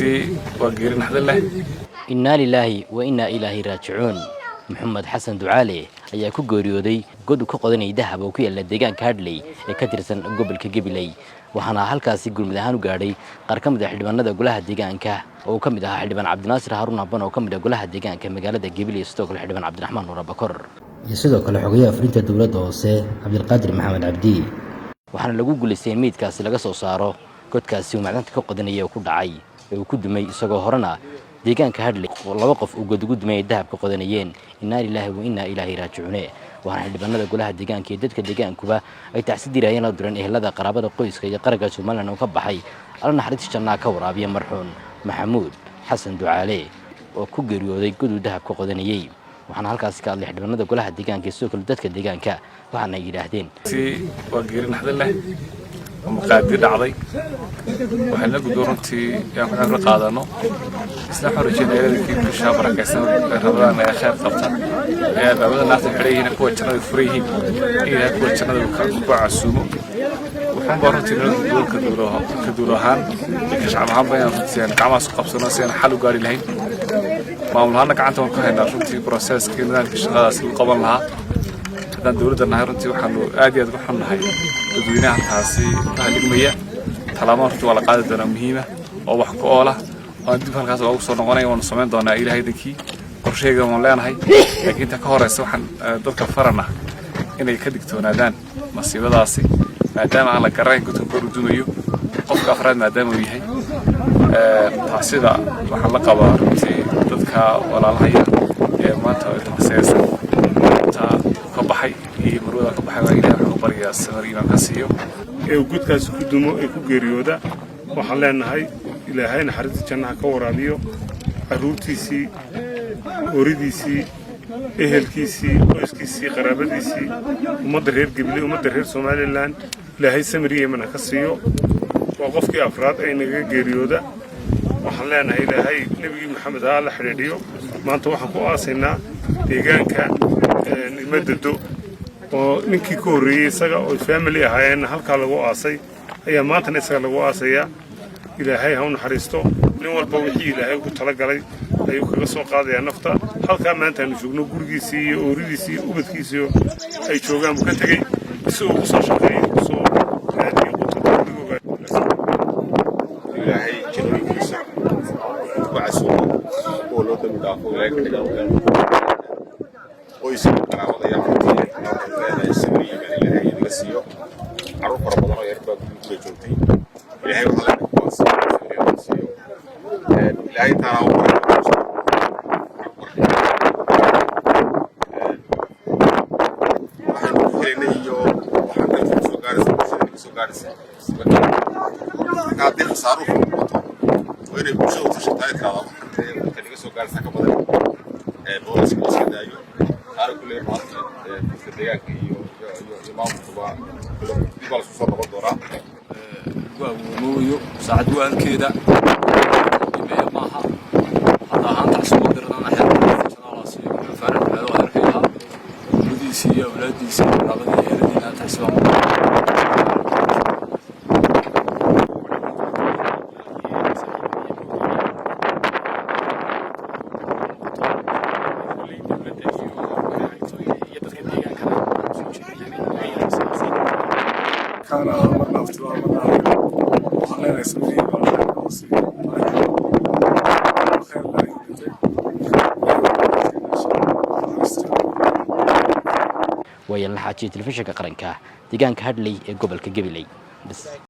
runtii waa geeri naxdin leh. Inna lillahi wa inna ilaahi raaji'uun. محمد حسن دعالي ayaa ku geeriyooday god ku qodanay dahab oo ku yaala deegaanka Hadley ee ka tirsan gobolka Gabiley waxaana halkaasi gurmad ahaan u gaadhay qaar ka mid ah xildhibaanada golaha deegaanka oo ka mid ah xildhibaan Cabdinaasir Haruun Abban oo ka mid ah golaha deegaanka magaalada Gabiley sidoo kale xildhibaan Cabdiraxmaan Nuur Bakar iyo sidoo kale xogayaha Afriinta dawladda hoose Cabdilqaadir Maxamed Cabdi waxaana lagu guuleystay meedkaasi laga soo saaro godkaasi uu macdanta ka qodanayay oo ku dhacay oo ku dumay isagoo horena deegaanka Hadley laba qof oo god ugu dumay dahab ka qodanayeen inna lillahi wa inna ilaahi raaji'uun waxaana xildhibaanada golaha deegaanka iyo dadka deegaankuba ay tacsidirayeen la duran ehelada qaraabada qoyska iyo qaranka Soomaaliland oo ka baxay alla naxariista janna ka waraabiya marxuun Maxamuud Xasan Ducaale oo ku geeriyooday god dahab ka qodanayay waxaana halkaas ka hadlay xildhibaanada golaha deegaanka iyo sidoo kale dadka deegaanka waxaana yiraahdeen waa geeri naxdin leh مقادير دعضي وحنا قدورتي يعني حنا قادنا إسلام حرجنا إلى كيف الشابرة كسر رمضان يا خير قبطان يا بعض الناس الحريين كوة جنود فريهين إلى كوة جنود كوع عسومو وحنا برضو نقول كدورهان كشعب هم بين يعني كعماس قبصنا سين حلو قاري لهين ما هو كعنتهم كهنا رنتي بروسيس كنا كشغال قبل لها هذا دولة النهار رنتي وحنا آدي أذبحنا هاي dadweynaha taasi taaliimaya talaamaadku wala qaadi doona muhiima oo wax ku oola oo dib halkaas ugu soo noqonay oo sameyn doona ilaahay dadkii qorsheega oo leenahay laakiin ta ka horeysa waxaan dadka farana inay ka digtoonaadaan masiibadaasi maadaama aan la garayn gudka korudumayo qofka afraad maadaama uu yahay taasida waxa la qabaa dadka walaalahaya ee maanta ay ka baxay iyo marwada ka baxay ilaahay wuxuu bariyaa samir iimaan ka siiyo ee gudkaas ku dumo ee ku geeriyooda waxaan leenahay ilaahay naxariista jannaha ka waraabiyo aruurtiisii oridiisii ehelkiisii qoyskiisii qaraabadiisii ummadda reer Gabiley ummadda reer Soomaaliland ilaahay samir iimaan ka siiyo waa qofkii afraad ay naga geeriyooda waxaan leenahay ilaahay nabi maxamed la xiriiriyo maanta waxaan ku aasaynaa deegaanka madado oo ninkii ku horeeyay isaga oo family ahaayeen halka lagu aasay ayaa maanta isaga lagu aasaya ilaahay ha u naxariisto nin walba wixii ilaahay ku tala galay ayuu kaga soo qaadaya nafta halka maanta aanu joogno gurigiisii iyo ooridiisii ubadkiisii ay joogaan ka tagay si uu soo shaqeeyay soo raadiyo ilaahay jannadiisa ku casuumo oo loo dhaafo ilaahay ka dhigo qoyska qaraabada iyo afkiisa samir iimaan ilaahay inaga siiyo carruur fara badan oo yar baa ku joogtay ilaahay waxa la ku siiyo ilaahay taala oo قاعدين خساروا في الموضوع وين بيشوفوا تشتاي كذا كان يسوق قال سكه بدل بوليس كده دايو هذا كله ما في الدقيقه يو ما هو يقول سوسو بدورا ومويو ساعدوا ان كده معها هذا انت عشان درنا احنا راسي فعلا هذا ارفيها وديسي اولاديسي رغدي يردينا تحسبهم كان مرنا افتراء مرنا وخلينا يسميه ويا الحاجة تلفزيون قرنكه deegaanka Hadley ee gobolka Gabiley bas